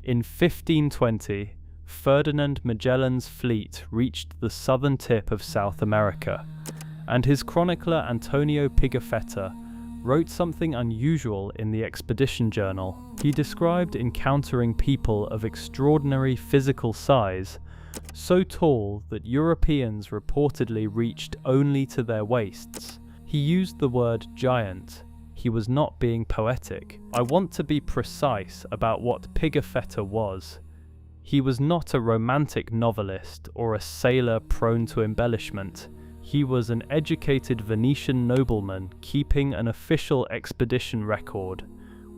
In 1520, Ferdinand Magellan's fleet reached the southern tip of South America, and his chronicler Antonio Pigafetta wrote something unusual in the expedition journal. He described encountering people of extraordinary physical size, so tall that Europeans reportedly reached only to their waists. He used the word giant. He was not being poetic. I want to be precise about what Pigafetta was. He was not a romantic novelist or a sailor prone to embellishment. He was an educated Venetian nobleman keeping an official expedition record,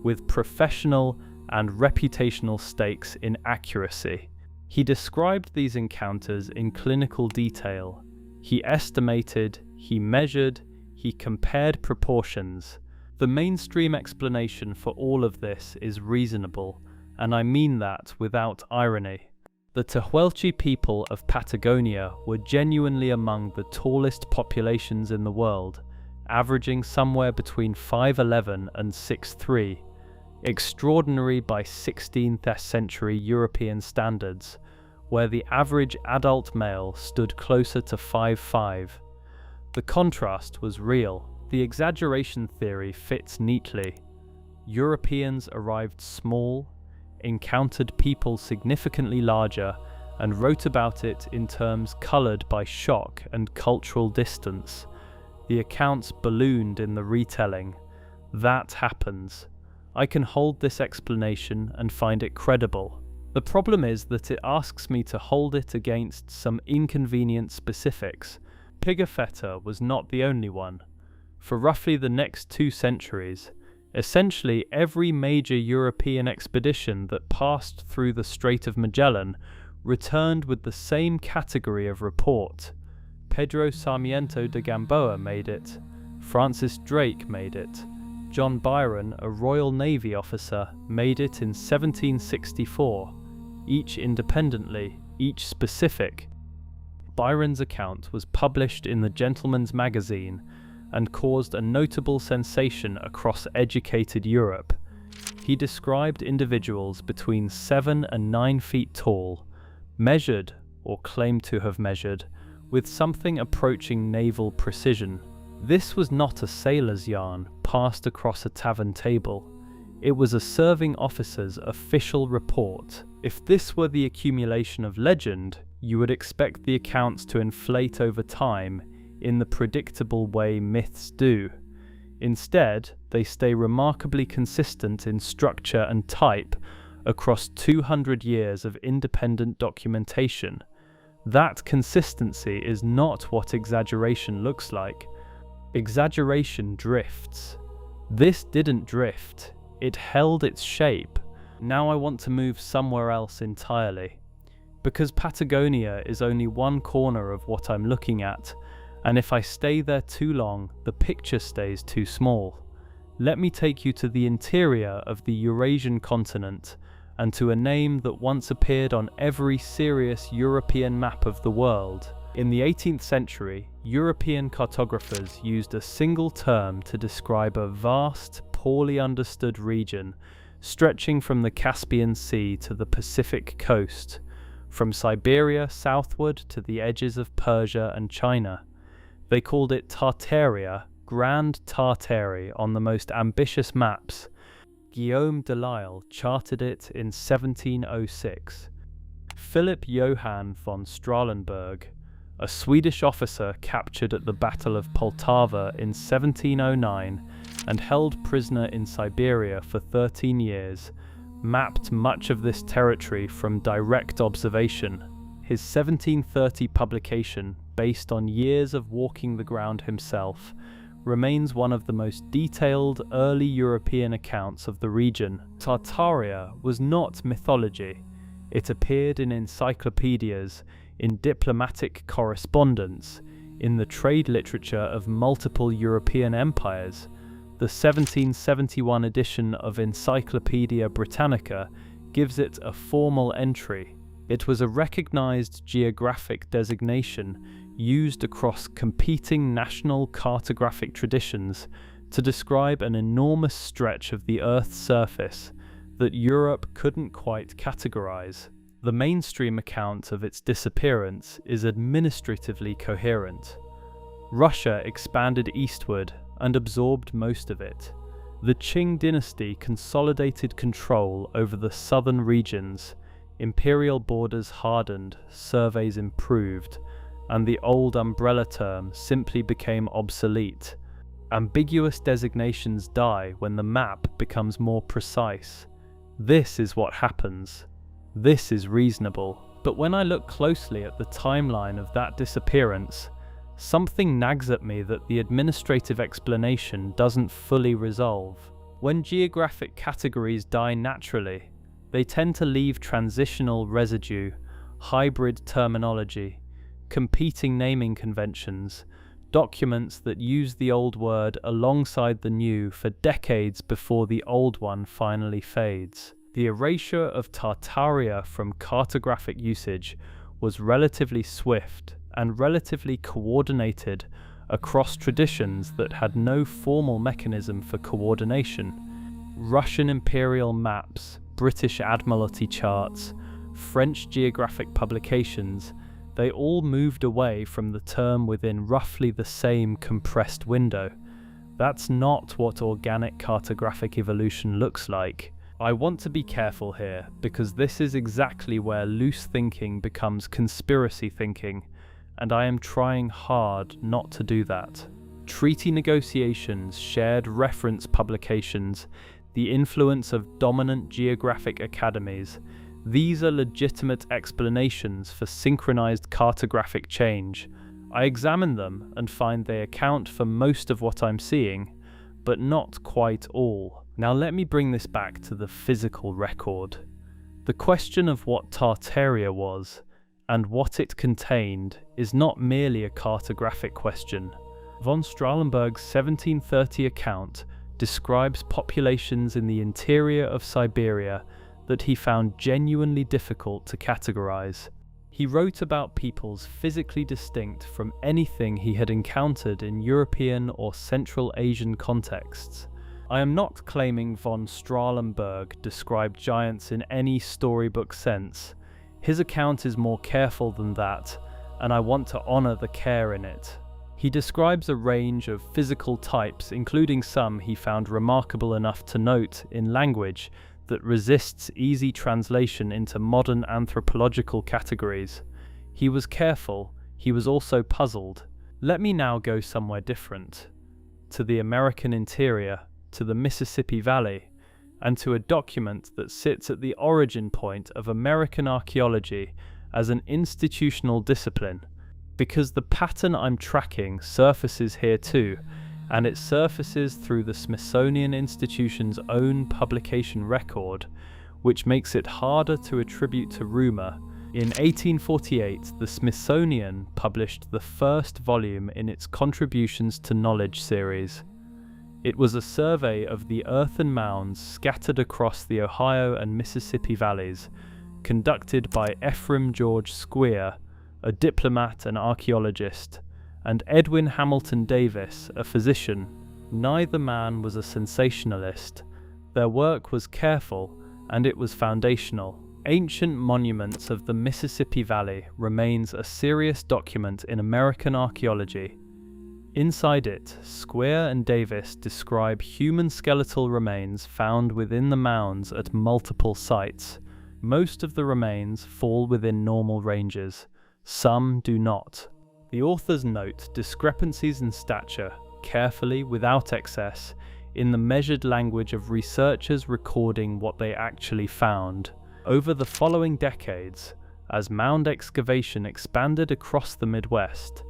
with professional and reputational stakes in accuracy. He described these encounters in clinical detail. He estimated, he measured, he compared proportions. The mainstream explanation for all of this is reasonable, and I mean that without irony. The Tehuelche people of Patagonia were genuinely among the tallest populations in the world, averaging somewhere between 5'11" and 6'3", extraordinary by 16th century European standards, where the average adult male stood closer to 5'5". The contrast was real. The exaggeration theory fits neatly. Europeans arrived small, encountered people significantly larger, and wrote about it in terms coloured by shock and cultural distance. The accounts ballooned in the retelling. That happens. I can hold this explanation and find it credible. The problem is that it asks me to hold it against some inconvenient specifics. Pigafetta was not the only one. For roughly the next 2 centuries, essentially every major European expedition that passed through the Strait of Magellan returned with the same category of report. Pedro Sarmiento de Gamboa made it. Francis Drake made it. John Byron, a Royal Navy officer, made it in 1764, each independently, each specific. Byron's account was published in the Gentleman's Magazine and caused a notable sensation across educated Europe. He described individuals between 7 and 9 feet tall, measured, or claimed to have measured, with something approaching naval precision. This was not a sailor's yarn passed across a tavern table. It was a serving officer's official report. If this were the accumulation of legend, you would expect the accounts to inflate over time in the predictable way myths do. Instead, they stay remarkably consistent in structure and type across 200 years of independent documentation. That consistency is not what exaggeration looks like. Exaggeration drifts. This didn't drift. It held its shape. Now I want to move somewhere else entirely. Because Patagonia is only one corner of what I'm looking at, and if I stay there too long, the picture stays too small. Let me take you to the interior of the Eurasian continent, and to a name that once appeared on every serious European map of the world. In the 18th century, European cartographers used a single term to describe a vast, poorly understood region stretching from the Caspian Sea to the Pacific coast, from Siberia southward to the edges of Persia and China. They called it Tartaria, Grand Tartary on the most ambitious maps. Guillaume de Lisle charted it in 1706. Philip Johann von Strahlenberg, a Swedish officer captured at the Battle of Poltava in 1709 and held prisoner in Siberia for 13 years, mapped much of this territory from direct observation. His 1730 publication, based on years of walking the ground himself, remains one of the most detailed early European accounts of the region. Tartaria was not mythology. It appeared in encyclopedias, in diplomatic correspondence, in the trade literature of multiple European empires. The 1771 edition of Encyclopedia Britannica gives it a formal entry. It was a recognized geographic designation used across competing national cartographic traditions to describe an enormous stretch of the Earth's surface, that Europe couldn't quite categorize. The mainstream account of its disappearance is administratively coherent. Russia expanded eastward and absorbed most of it. The Qing dynasty consolidated control over the southern regions, imperial borders hardened, surveys improved, and the old umbrella term simply became obsolete. Ambiguous designations die when the map becomes more precise. This is what happens. This is reasonable. But when I look closely at the timeline of that disappearance, something nags at me that the administrative explanation doesn't fully resolve. When geographic categories die naturally, they tend to leave transitional residue, hybrid terminology, competing naming conventions, documents that use the old word alongside the new for decades before the old one finally fades. The erasure of Tartaria from cartographic usage was relatively swift and relatively coordinated across traditions that had no formal mechanism for coordination. Russian imperial maps, British Admiralty charts, French geographic publications, they all moved away from the term within roughly the same compressed window. That's not what organic cartographic evolution looks like. I want to be careful here, because this is exactly where loose thinking becomes conspiracy thinking, and I am trying hard not to do that. Treaty negotiations, shared reference publications, the influence of dominant geographic academies, these are legitimate explanations for synchronized cartographic change. I examine them and find they account for most of what I'm seeing, but not quite all. Now let me bring this back to the physical record. The question of what Tartaria was and what it contained is not merely a cartographic question. Von Strahlenberg's 1730 account describes populations in the interior of Siberia that he found genuinely difficult to categorize. He wrote about peoples physically distinct from anything he had encountered in European or Central Asian contexts. I am not claiming von Strahlenberg described giants in any storybook sense. His account is more careful than that, and I want to honor the care in it. He describes a range of physical types, including some he found remarkable enough to note in language that resists easy translation into modern anthropological categories. He was careful, he was also puzzled. Let me now go somewhere different, to the American interior, to the Mississippi Valley, and to a document that sits at the origin point of American archaeology as an institutional discipline, because the pattern I'm tracking surfaces here too, and it surfaces through the Smithsonian Institution's own publication record, which makes it harder to attribute to rumour. In 1848, the Smithsonian published the first volume in its Contributions to Knowledge series. It was a survey of the earthen mounds scattered across the Ohio and Mississippi valleys, conducted by Ephraim George Squier, a diplomat and archaeologist, and Edwin Hamilton Davis, a physician. Neither man was a sensationalist. Their work was careful, and it was foundational. Ancient Monuments of the Mississippi Valley remains a serious document in American archaeology. Inside it, Squier and Davis describe human skeletal remains found within the mounds at multiple sites. Most of the remains fall within normal ranges. Some do not. The authors note discrepancies in stature, carefully, without excess, in the measured language of researchers recording what they actually found. Over the following decades, as mound excavation expanded across the Midwest,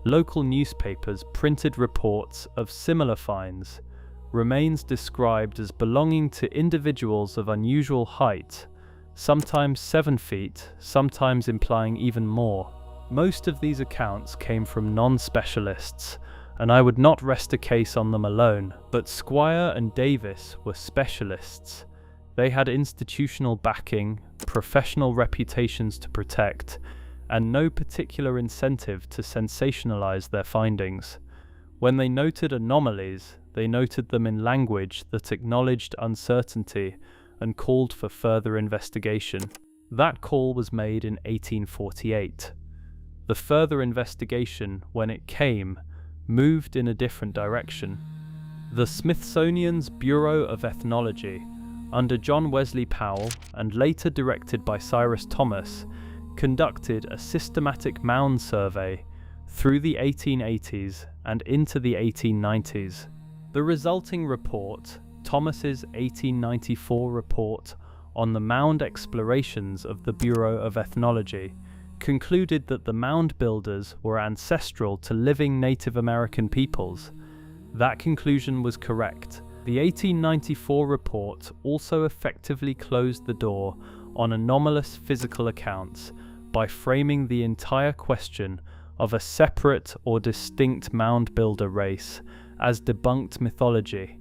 local newspapers printed reports of similar finds, remains described as belonging to individuals of unusual height, sometimes 7 feet, sometimes implying even more. Most of these accounts came from non-specialists, and I would not rest a case on them alone, but Squier and Davis were specialists. They had institutional backing, professional reputations to protect, and no particular incentive to sensationalize their findings. When they noted anomalies, they noted them in language that acknowledged uncertainty and called for further investigation. That call was made in 1848. The further investigation, when it came, moved in a different direction. The Smithsonian's Bureau of Ethnology, under John Wesley Powell and later directed by Cyrus Thomas, conducted a systematic mound survey through the 1880s and into the 1890s. The resulting report, Thomas's 1894 report on the mound explorations of the Bureau of Ethnology, concluded that the mound builders were ancestral to living Native American peoples. That conclusion was correct. The 1894 report also effectively closed the door on anomalous physical accounts by framing the entire question of a separate or distinct mound builder race as debunked mythology.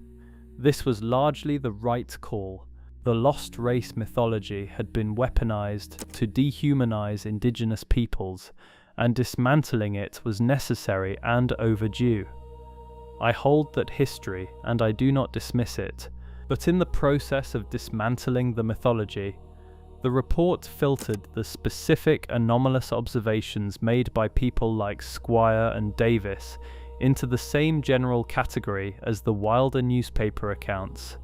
This was largely the right call. The lost race mythology had been weaponized to dehumanize indigenous peoples, and dismantling it was necessary and overdue. I hold that history, and I do not dismiss it, but in the process of dismantling the mythology, the report filtered the specific anomalous observations made by people like Squier and Davis into the same general category as the wilder newspaper accounts,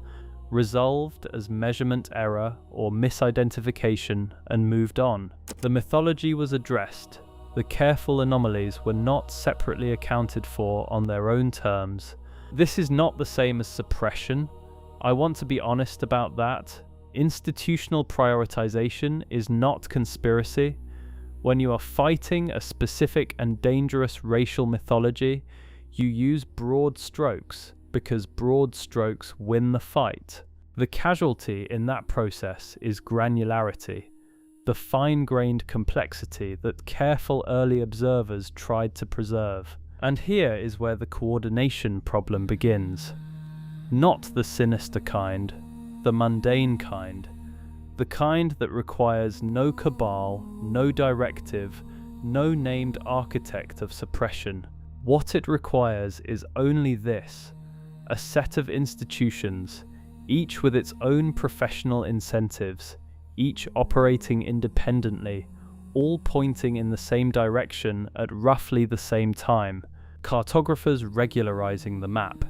resolved as measurement error or misidentification, and moved on. The mythology was addressed. The careful anomalies were not separately accounted for on their own terms. This is not the same as suppression. I want to be honest about that. Institutional prioritization is not conspiracy. When you are fighting a specific and dangerous racial mythology, you use broad strokes, because broad strokes win the fight. The casualty in that process is granularity, the fine-grained complexity that careful early observers tried to preserve. And here is where the coordination problem begins. Not the sinister kind, the mundane kind, the kind that requires no cabal, no directive, no named architect of suppression. What it requires is only this: a set of institutions, each with its own professional incentives, each operating independently, all pointing in the same direction at roughly the same time, cartographers regularizing the map,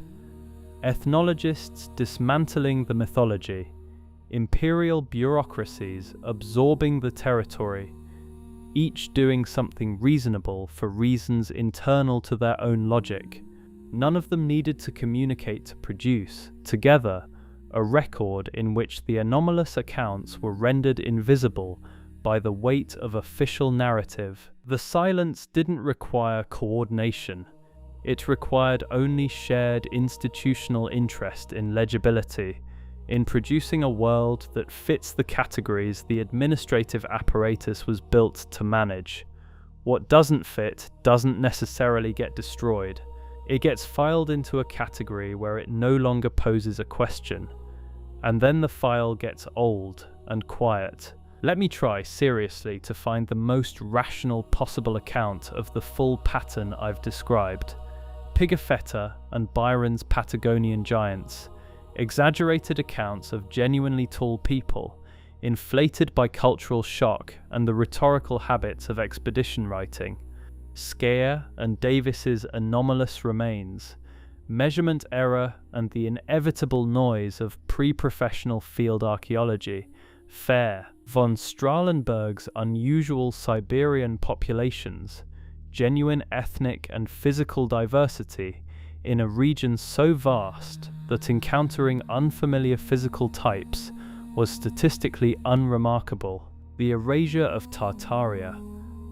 ethnologists dismantling the mythology, imperial bureaucracies absorbing the territory, each doing something reasonable for reasons internal to their own logic. None of them needed to communicate to produce, together, a record in which the anomalous accounts were rendered invisible by the weight of official narrative. The silence didn't require coordination. It required only shared institutional interest in legibility, in producing a world that fits the categories the administrative apparatus was built to manage. What doesn't fit doesn't necessarily get destroyed. It gets filed into a category where it no longer poses a question, and then the file gets old and quiet. Let me try seriously to find the most rational possible account of the full pattern I've described. Pigafetta and Byron's Patagonian giants, exaggerated accounts of genuinely tall people, inflated by cultural shock and the rhetorical habits of expedition writing. Squier and Davis's anomalous remains, measurement error and the inevitable noise of pre-professional field archaeology. Fair, von Strahlenberg's unusual Siberian populations, genuine ethnic and physical diversity in a region so vast that encountering unfamiliar physical types was statistically unremarkable. The erasure of Tartaria,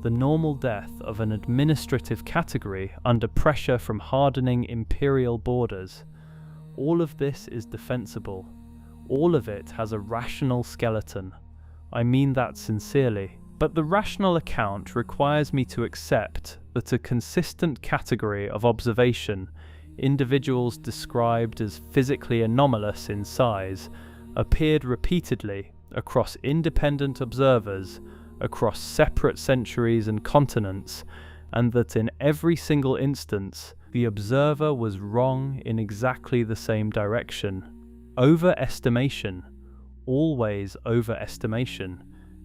the normal death of an administrative category under pressure from hardening imperial borders. All of this is defensible. All of it has a rational skeleton. I mean that sincerely. But the rational account requires me to accept that a consistent category of observation, individuals described as physically anomalous in size, appeared repeatedly across independent observers, across separate centuries and continents, and that in every single instance, the observer was wrong in exactly the same direction. Overestimation, always overestimation,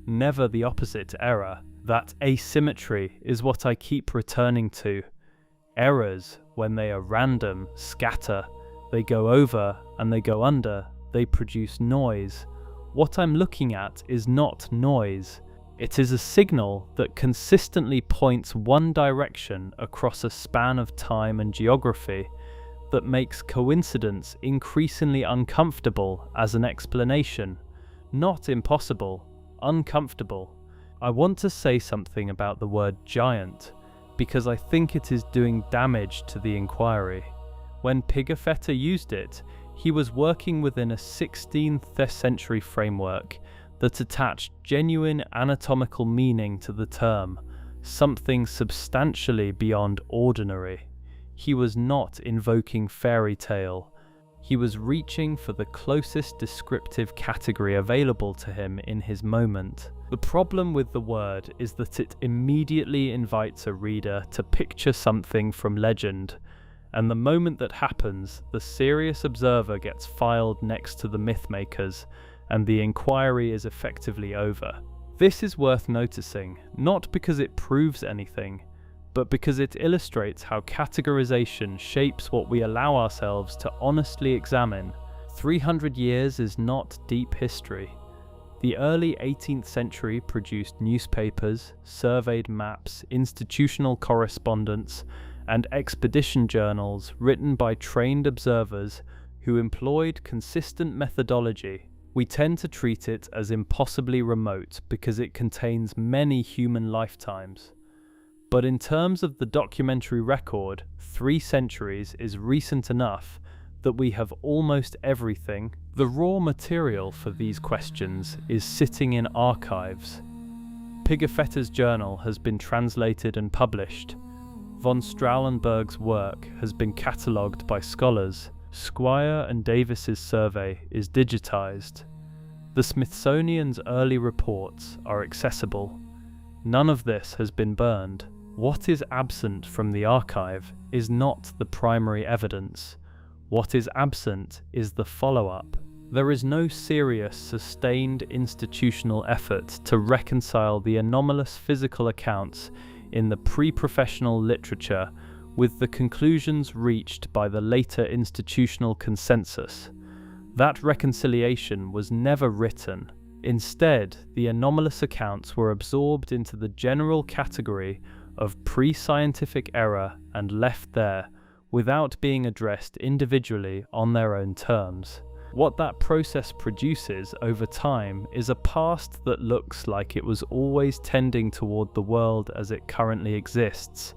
never the opposite error. That asymmetry is what I keep returning to. Errors, when they are random, scatter. They go over and they go under. They produce noise. What I'm looking at is not noise. It is a signal that consistently points one direction across a span of time and geography, that makes coincidence increasingly uncomfortable as an explanation. Not impossible, uncomfortable. I want to say something about the word giant, because I think it is doing damage to the inquiry. When Pigafetta used it, he was working within a 16th century framework that attached genuine anatomical meaning to the term, something substantially beyond ordinary. He was not invoking fairy tale. He was reaching for the closest descriptive category available to him in his moment. The problem with the word is that it immediately invites a reader to picture something from legend, and the moment that happens, the serious observer gets filed next to the mythmakers, and the inquiry is effectively over. This is worth noticing, not because it proves anything, but because it illustrates how categorization shapes what we allow ourselves to honestly examine. 300 years is not deep history. The early 18th century produced newspapers, surveyed maps, institutional correspondence, and expedition journals written by trained observers who employed consistent methodology. We tend to treat it as impossibly remote because it contains many human lifetimes. But in terms of the documentary record, 3 centuries is recent enough that we have almost everything. The raw material for these questions is sitting in archives. Pigafetta's journal has been translated and published. Von Strahlenberg's work has been catalogued by scholars. Squier and Davis's survey is digitized. The Smithsonian's early reports are accessible. None of this has been burned. What is absent from the archive is not the primary evidence. What is absent is the follow-up. There is no serious, sustained institutional effort to reconcile the anomalous physical accounts in the pre-professional literature with the conclusions reached by the later institutional consensus. That reconciliation was never written. Instead, the anomalous accounts were absorbed into the general category of pre-scientific error and left there, without being addressed individually on their own terms. What that process produces over time is a past that looks like it was always tending toward the world as it currently exists,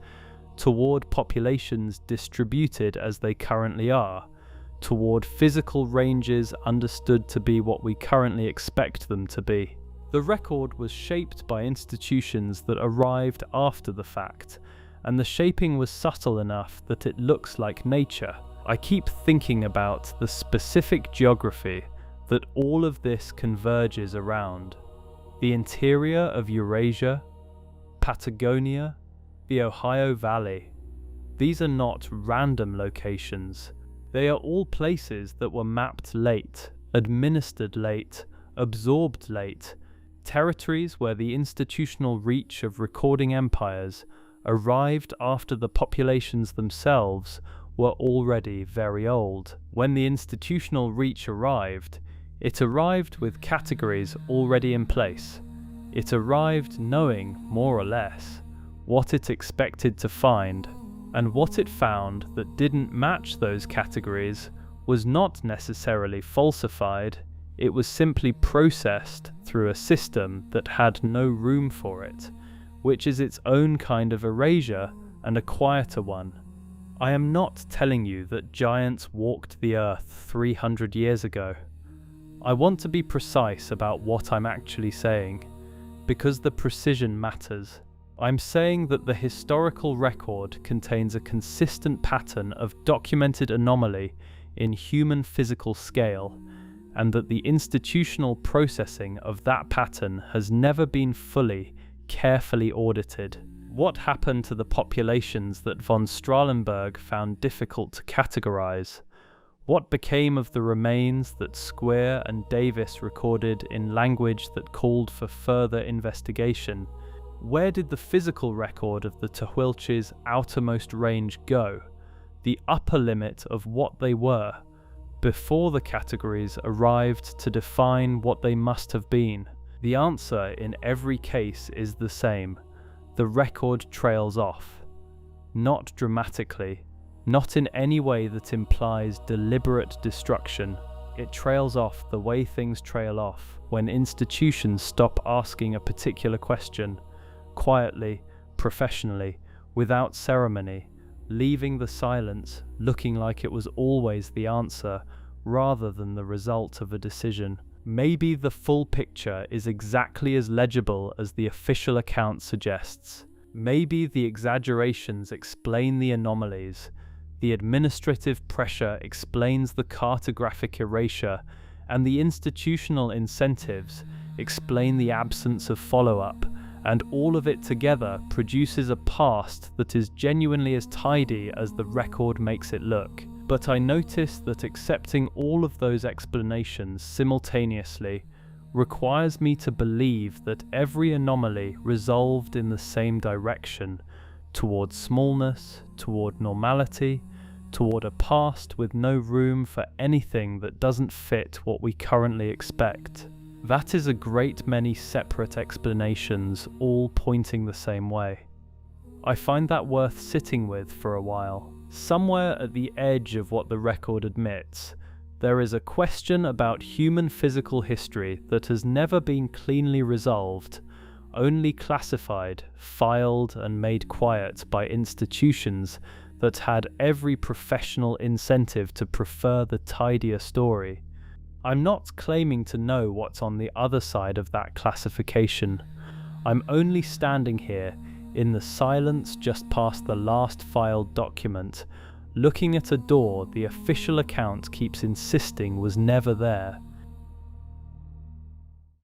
toward populations distributed as they currently are, toward physical ranges understood to be what we currently expect them to be. The record was shaped by institutions that arrived after the fact, and the shaping was subtle enough that it looks like nature. I keep thinking about the specific geography that all of this converges around. The interior of Erasure, Patagonia, the Ohio Valley. These are not random locations. They are all places that were mapped late, administered late, absorbed late, territories where the institutional reach of recording empires arrived after the populations themselves were already very old. When the institutional reach arrived, it arrived with categories already in place. It arrived knowing, more or less, what it expected to find, and what it found that didn't match those categories was not necessarily falsified. It was simply processed through a system that had no room for it, which is its own kind of erasure and a quieter one. I am not telling you that giants walked the earth 300 years ago. I want to be precise about what I'm actually saying, because the precision matters. I'm saying that the historical record contains a consistent pattern of documented anomaly in human physical scale, and that the institutional processing of that pattern has never been fully, carefully audited. What happened to the populations that von Strahlenberg found difficult to categorize? What became of the remains that Squier and Davis recorded in language that called for further investigation? Where did the physical record of the Tehuelche's outermost range go, the upper limit of what they were, before the categories arrived to define what they must have been? The answer in every case is the same. The record trails off. Not dramatically, not in any way that implies deliberate destruction. It trails off the way things trail off when institutions stop asking a particular question, quietly, professionally, without ceremony, leaving the silence looking like it was always the answer rather than the result of a decision. Maybe the full picture is exactly as legible as the official account suggests. Maybe the exaggerations explain the anomalies, the administrative pressure explains the cartographic erasure, and the institutional incentives explain the absence of follow-up, and all of it together produces a past that is genuinely as tidy as the record makes it look. But I notice that accepting all of those explanations simultaneously requires me to believe that every anomaly resolved in the same direction, toward smallness, toward normality, toward a past with no room for anything that doesn't fit what we currently expect. That is a great many separate explanations, all pointing the same way. I find that worth sitting with for a while. Somewhere at the edge of what the record admits, there is a question about human physical history that has never been cleanly resolved, only classified, filed, and made quiet by institutions that had every professional incentive to prefer the tidier story. I'm not claiming to know what's on the other side of that classification. I'm only standing here in the silence just past the last filed document, looking at a door the official account keeps insisting was never there.